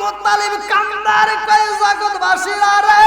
Muttalib কান্দার কয় জগৎবাসীরা রে,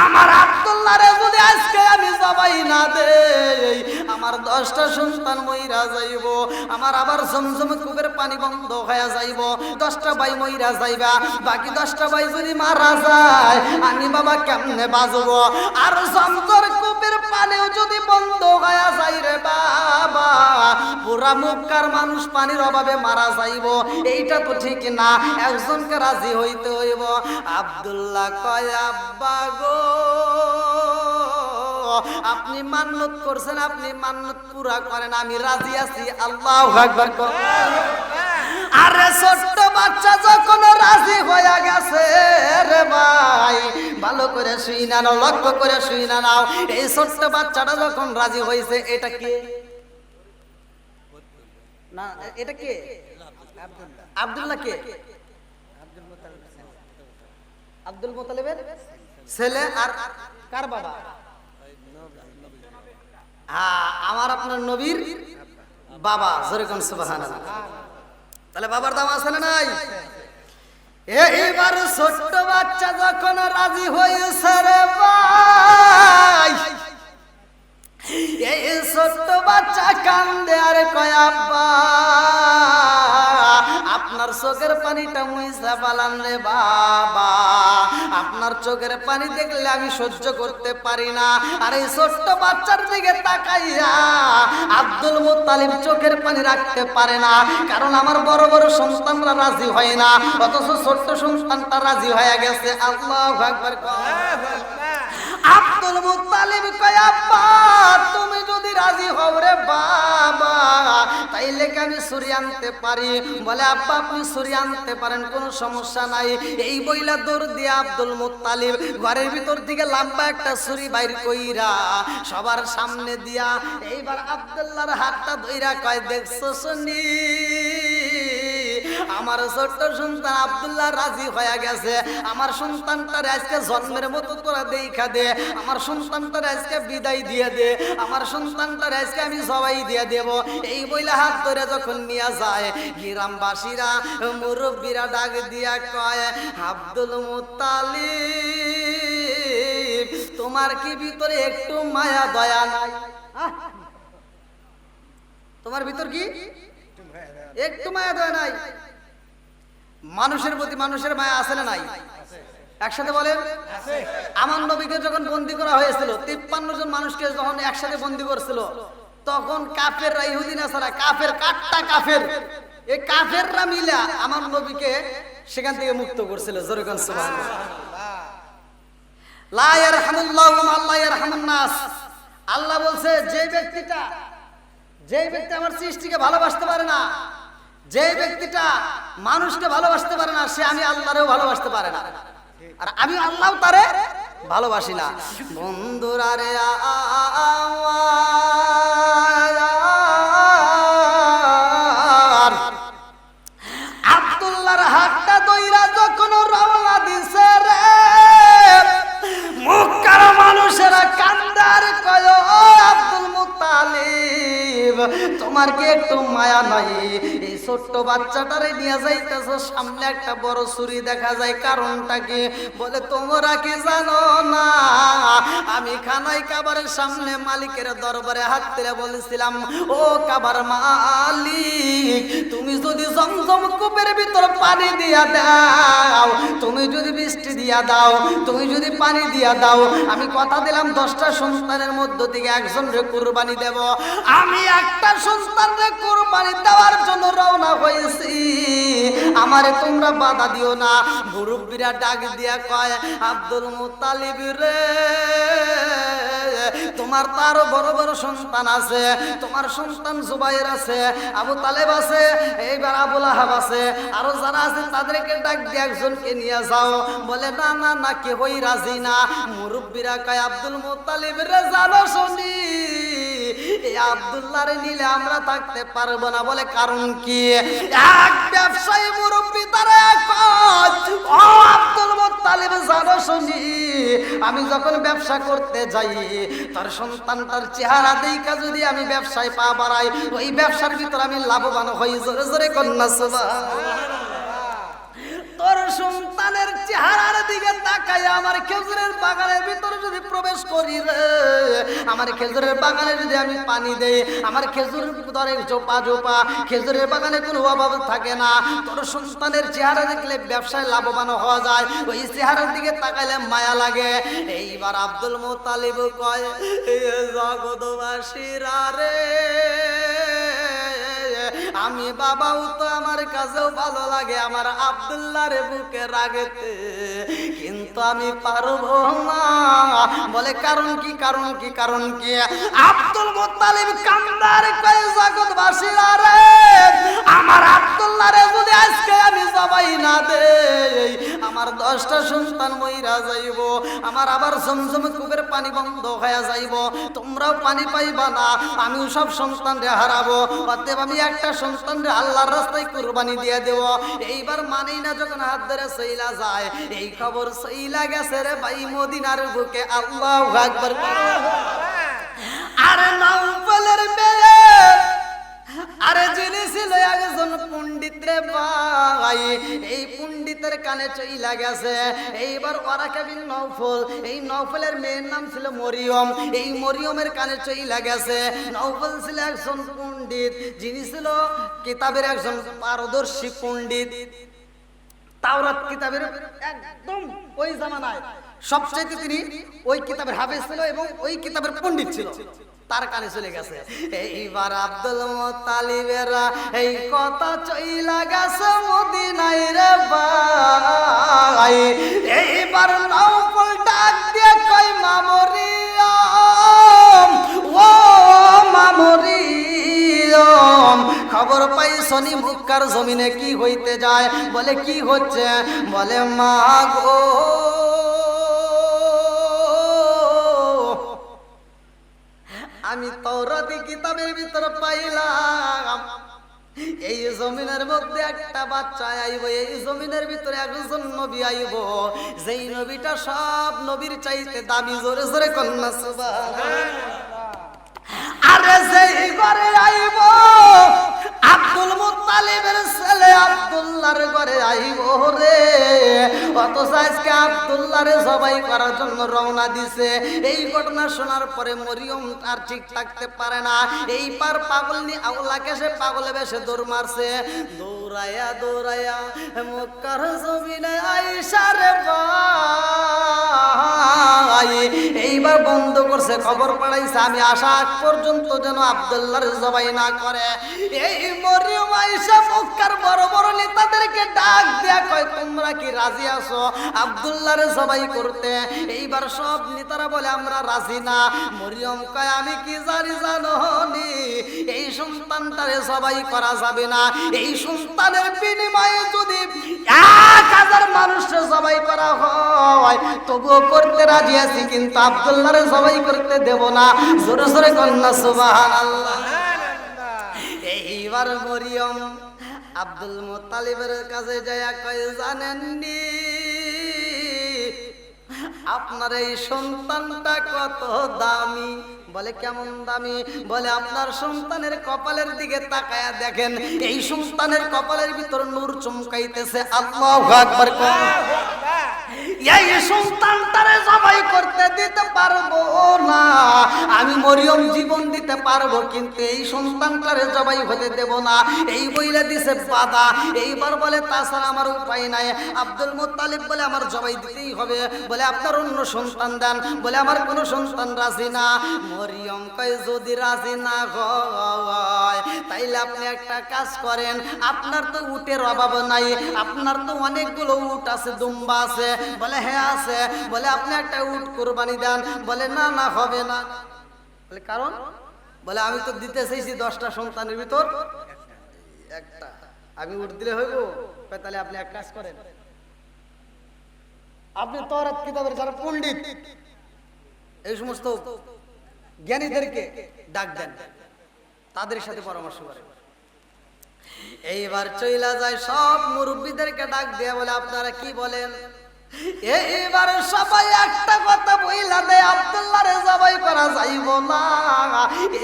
আমার আব্দুল্লাহ রে যদি আজকে আমি জবাই না দেই আমার 10টা সন্তান মইরা যাইব, আমার আবার জমজম কূপের পানি বন্ধ হয়ে যাইব, 10টা ভাই মইরা যাইবা, বাকি 10টা ভাই যদি মারা যায় আমি বাবা কেমনে বাঁচব? আর জমজম কূপের পানিও যদি বন্ধ হয়ে যায় রে বাবা, পুরা মক্কার মানুষ পানির অভাবে মারা যাইব, এইটা তো ঠিক না, একজনকে রাজি হইতে হইব। আব্দুল্লাহ কয় আব্বা গো, আপনি মান্নত করছেন, আপনি মান্নত পুরা করেন, আমি রাজি আছি। আল্লাহু আকবার। আরে ছোট্ট বাচ্চা যখন রাজি হয়ে গেছে রে ভাই, ভালো করে শুই না নাও, লক্ষ্য করে শুই না নাও, এই ছোট্ট বাচ্চাটা যখন রাজি হয়েছে, এটা কে না, এটা কে? আব্দুল্লাহ কে? আব্দুল মুত্তালিবের ছেলে। আর কার বাবা? আমার আপনার নবীর বাবা। জোরে কোন সুবহানাল্লাহ। তাহলে বাবার দাম আছে না নাই? এইবার ছোট্ট বাচ্চা যখন রাজি হয়েছে রে ভাই, এই ছোট্ট বাচ্চা কান্দে আর কয় আব্বা আপনার চোখের পানিটা মুইসা পালান রে বাবা, আপনার চোখের পানি দেখলে আমি সহ্য করতে পারি না। আর এই ছোট্ট বাচ্চার দিকে তাকাইয়া আব্দুল মুত্তালিব চোখের পানি রাখতে পারে না, কারণ আমার বড় বড় সন্তানরা রাজি হয় না, অথচ ছোট্ট সন্তানটা রাজি হয়ে গেছে। আল্লাহু আকবার। আব্দুল মুত্তালিব কয় আব্বা তুমি যদি রাজি হও রে বাবা তাইলে কি আমি ছুরি আনতে পারি? বলে আব্বা আপনি ছুরি আনতে পারেন, কোনো সমস্যা নাই। এই বইলা দৌড় দিয়ে আব্দুল মুত্তালিব ঘরের ভিতর দিকে লম্বা একটা ছুরি বাইর কইরা সবার সামনে দিয়া এইবার আব্দুল্লাহর হাতটা ধইরা কয় দেখছো শুনি, আমার ছোট্ট সন্তান আব্দুল্লাহ রাজি হয়ে গেছে, আমার সন্তানটার আজকে জন্মের মতো তোরা দেখা দে, আমার সন্তানটার আজকে বিদায় দিয়ে দে, আমার সন্তানটার আজকে আমি জবাই দিয়ে দেব। এই বইলা হাত ধরে যখন নিয়ে যায়, গ্রামবাসীরা মুরব্বীরা ডাক দিয়া কয় আব্দুল মুত্তালিব তোমার কি ভিতরে একটু মায়া দয়া নাই? তোমার ভিতর কি একটু মায়া দয়া নাই? মানুষের প্রতি মানুষের মায়া আছে না নাই? একসাথে বলেন। আমার নবীকে যখন বন্দী করা হয়েছিল, 53 জন মানুষকে যখন একসাথে বন্দী করছিল, তখন কাফেররা, ইহুদি নাসারা, কাফের কাট্টা কাফের, এই কাফেররা মিলা আমার নবীকে সেখান থেকে মুক্ত করছিল। জোরে কোন সুবহানাল্লাহ। লা ইয়ারহামুল্লাহু মান লা ইয়ারহামুন নাস। আল্লাহ বলছে যে ব্যক্তি আমার সৃষ্টিকে ভালোবাসতে পারে না, যে ব্যক্তিটা মানুষকে ভালোবাসতে পারে না, সে আমি আল্লাহরেও ভালোবাসতে পারে না, আর আমি আল্লাহ তারে ভালোবাসি না। বন্ধুরা রে আব্দুল্লাহর হাতটা দইরা যখন রওনা দিছে রে, মক্কার মানুষেরা কান্দার কয় আব্দুল মুত্তালিব তোমার কি একটু মায়া নাই? এই ছোট্ট বাচ্চাটারে নিয়ে যাইতেছো, সামনে একটা বড় ছুরি দেখা যায়, কারণটা কি? বলে তোমরা কি জানো না আমি খানায় কাবারের সামনে মালিকের দরবারে হাত তুলে বলেছিলাম ও কাবার মালিক তুমি যদি জমজম কূপের ভিতর পানি দিয়া দাও, তুমি যদি বৃষ্টি দিয়া দাও, তুমি যদি পানি দিয়া দাও, আমি কথা দিলাম 10টা সন্তানের মধ্য থেকে একজনকে কুরবানি দেব। আমি একটা সন্তানকে কুরবানি দেওয়ার জন্য রওনা হয়েছি, আমারে তোমরা বাধা দিও না। মুরব্বীরা ডাক দিয়া কয় আব্দুল মুত্তালিব রে, তোমার তো আরো বড় বড় সন্তান আছে, তোমার সন্তান জুবাইর আছে, আবু তালেব আছে, এইবার আবু লাহাব আছে, আরো যারা আছে তাদেরকে ডাক দিয়ে একজনকে নিয়ে যাও। বলে না না না কেউই রাজি না। মুরব্বীরা কয় আব্দুল মুত্তালিব রে জানো শুনি এই আব্দুল্লাহরে নিলে আমরা থাকতে পারবো না। বলে কারণ কি? এক ব্যবসায়ী মুরব্বী তারা কয় ও আব্দুল মুত্তালিব জানো শুনি আমি যখন ব্যবসা করতে যাই তার সন্তানটার চেহারা দেখা যদি আমি ব্যবসায় পা বাড়াই, ওই ব্যবসার ভিতর আমি লাভবান হই। জোরে জোরে কন্যা সুবহানাল্লাহ। তোর দিকে তাকাই আমার খেজুরের বাগানের ভিতরে যদি প্রবেশ করি রে, আমার খেজুরের বাগানে যদি আমি পানি দেই, আমার খেজুর ধরে জোপা জোপা, খেজুরের বাগানে কোনো অভাব থাকে না। তোর সন্তানের চেহারা দেখলে ব্যবসায় লাভবান হওয়া যায়, ওই চেহারার দিকে তাকাইলে মায়া লাগে। এইবার আব্দুল মুত্তালিব কয়, জগৎবাসীরা রে, আমি বাবাও তো আমার কাছেও ভালো লাগে আমার আব্দুল্লাহর বুকে রাগেতে, কিন্তু আমি পারবো না। বলে কারণ কি, কারণ কি, কারণ কি? আব্দুল মুত্তালিব কান্দার কয়, জগৎবাসীরা রে, আমার আব্দুল্লাহরে যদি আজকে আমি জবাই না দেই, আমার 10টা সন্তান মইরা যাইব, আমার আবার জমজম কূপের পানি বন্ধ হয়ে যাইব, তোমরাও পানি পাইবা না, আমিও সব সন্তানরে হারাবো। অতএব আমি একটা সন্তানরে আল্লাহর রাস্তায় কুরবানি দিয়ে দেব। এইবার মানেই না, যখন হাত ধরে সইলা যায়, এই খবর সইলা গেছে রে ভাই মদিনার বুকে। আল্লাহু আকবার। আরে নওফলের মেয়ে, আরে যিনি ছিল একজন পণ্ডিত রে ভাই, এই পণ্ডিতের কানে চইলা গেছে। এইবার ওয়ারাকা বিন নওফল, এই নওফলের মেয়ের নাম ছিল মরিয়ম, এই মরিয়মের কানে চইলা গেছে নওফল ছিল একজন পণ্ডিত, যিনি ছিল কিতাবের একজন পারদর্শী পণ্ডিত। তাওরাত কিতাবের একদম ওই জামানায় সবচেয়ে তিনি ওই কিতাবের হাফেজ ছিল এবং ওই কিতাবের পণ্ডিত ছিল, তার কানে চলে গেছে। এইবার আব্দুল মুত্তালিবের এই কথা চইলা গেছে মদিনায় রে ভাই। এইবার নওফল ডাক দিয়ে কয়, মা মরিয়ম, ও মা মরিয়ম, খবর পাই শনি মক্কার জমিনে কি হইতে যায়? বলে কি হচ্ছে? বলে মা গো, আমি তাওরাতি কিতাবের ভিতরে পাইলাম এই জমিনের মধ্যে একটা বাচ্চা আইব, এই জমিনের ভিতরে একজন নবী আইব, যেই নবীটা সব নবীর চাইতে দামি। জোরে জোরে কন্যা সুবহানাল্লাহ। আরে যেই ঘরে আইব আব্দুল মুত্তালিবের ছেলে আব্দুল্লাহর ঘরে আইব রে, অথচ আজকে আব্দুল্লাহরে জবাই করার জন্য রওনা দিছে। এই ঘটনা শোনার পরে মরিয়ম আর ঠিক থাকতে পারে না, এই পার পাগলনি আউলাকে সে পাগলে বেশে দৌড় মারছে। দৌড়াইয়া দৌড়াইয়া মক্কার জমিনে আইসা রে ভাই, এইবার বন্ধ করছে, খবর পাঠাইছে আমি আসা আগ পর্যন্ত যেন আব্দুল্লাহর জবাই না করে। এই মরিয়ম আয়েশা মক্কার বড় বড় নেতাদেরকে ডাক দেয়া কয়, তোমরা কি রাজি আছো আব্দুল্লাহর জবাই করতে? এইবার সব নেতারা বলে আমরা রাজি না। মরিয়ম কয়, আমি কি জানি জানো নি, এই সন্তানটারে জবাই করা যাবে না, এই সন্তানের বিনিময়ে যদি 1000 মানুষের জবাই করা হয় তবুও করতে রাজি আছি, কিন্তু আব্দুল্লাহরে জবাই করতে দেব না। জোরে জোরে কন্যা সুবহানাল্লাহ। এইবার মরিয়ম আব্দুল মুত্তালিবের কাছে যায়া কয়, জানেননি আপনার এই সন্তানটা কত দামি? বলে কেমন দামি? বলে আপনার সন্তানের কপালের দিকে তাকায়া দেখেন, এই সন্তানের কপালের ভিতর নূর চমকাইতেছে। আল্লাহু আকবার। এই সন্তানটারে জবাই করতে দিতে পারবো না, আমি মরিয়ম জীবন দিতে পারবো, কিন্তু এই সন্তানটারে জবাই হতে দেব না। এই বইলে দিছে বাধা। এইবার বলে তাছাড়া আমার উপায় নাই। আব্দুল মুত্তালিব বলে আমার জবাই দিতেই হবে। বলে আপনার অন্য সন্তান দেন। বলে আমার কোনো সন্তান রাজি না। মরিয়ম কয়, যদি রাজি না হয় তাইলে আপনি একটা কাজ করেন, আপনার তো উটের অভাব নাই, আপনার তো অনেকগুলো উট আছে, দুম্বা আছে। বলে হ্যাঁ আছে। বলে আপনি একটা উট কুরবানি দেন। বলে না না হবে না। বলে কারণ? বলে আমি তো দিতে চাইছি 10টা সন্তানের ভিতর একটা, আমি উট দিলে হইব? তাহলে আপনি এক কাজ করেন, আপনি তাওরাত কিতাবের যারা পণ্ডিত এই সমস্ত জ্ঞানীদেরকে ডাক দেন, তাদের সাথে পরামর্শ করেন। এইবার চইলা যায় সব মুরব্বীদেরকে ডাক দেয়া, বলে আপনারা কি বলেন? এইবার সবাই একটা কথা বইলা দেয়, আব্দুল্লাহরে জবাই করা যাইব না।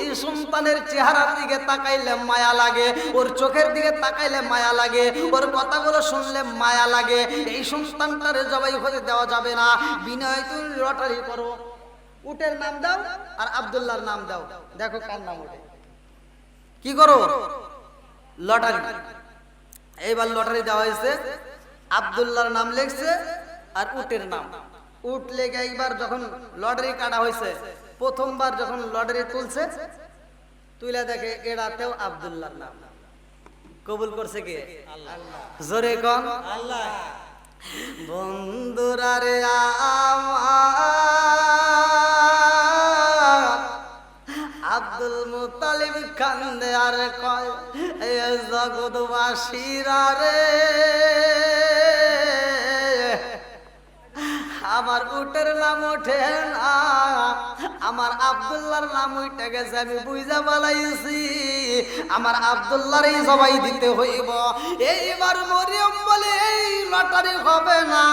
এই সন্তানের চেহারার দিকে তাকাইলে মায়া লাগে, ওর চোখের দিকে তাকাইলে মায়া লাগে, ওর কথাগুলো শুনলে মায়া লাগে। এই সন্তানটারে জবাই হতে দেওয়া যাবে না। বিনয় তুমি লটারি করো, উটের নাম দাও আর আব্দুল্লাহর নাম দাও, দেখো কার নাম ওঠে। কি করো? লটারি। এইবার লটারি দেওয়া হয়েছে, আব্দুল্লাহর নাম লিখছে আর উটের নাম। উট লেগে এইবার যখন লটারি কাটা হয়েছে, প্রথমবার যখন লটারি তুলছে, তুলে দেখে এড়াতেও আব্দুল্লাহর নাম। কবুল করছে কে? আল্লাহ। জোরে কোন আল্লাহ। বন্ধুরা রে আমার, আব্দুল মুত্তালিব কান্দে আর কয়, এ জগৎবাসীরা রে, আমার উটের নাম ওঠে না, আমার আব্দুল্লাহর নাম উঠে গেছে, আমি বুঝা বলাইছি, আমার আব্দুল্লাহরই জবাই দিতে হইব। এইবার মরিয়ম বলে, এই লটারি হবে না,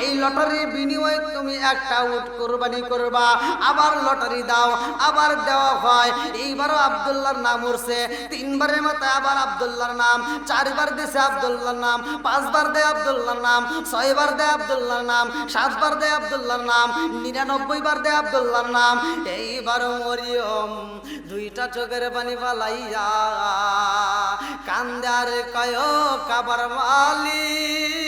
এই লটারির বিনিময়ে তুমি একটা উট কোরবানি করবা। আবার লটারি দাও, আবার দেওয়া হয়। এইবারও আব্দুল্লাহর নাম উঠছে, তিনবারের মতো আবার আব্দুল্লাহর নাম, চারবার দিছে আব্দুল্লাহর নাম, পাঁচবার দেয় আব্দুল্লাহর নাম, ছয়বার দেয় আব্দুল্লাহর নাম, সাতবার দেয় আব্দুল্লাহর নাম, 99 বার দেয় আব্দুল্লাহর নাম। এইবারও মরিয়ম দুইটা চোখের পানি ফালাইয়া কান্দে আর কয়, কাবার মালিক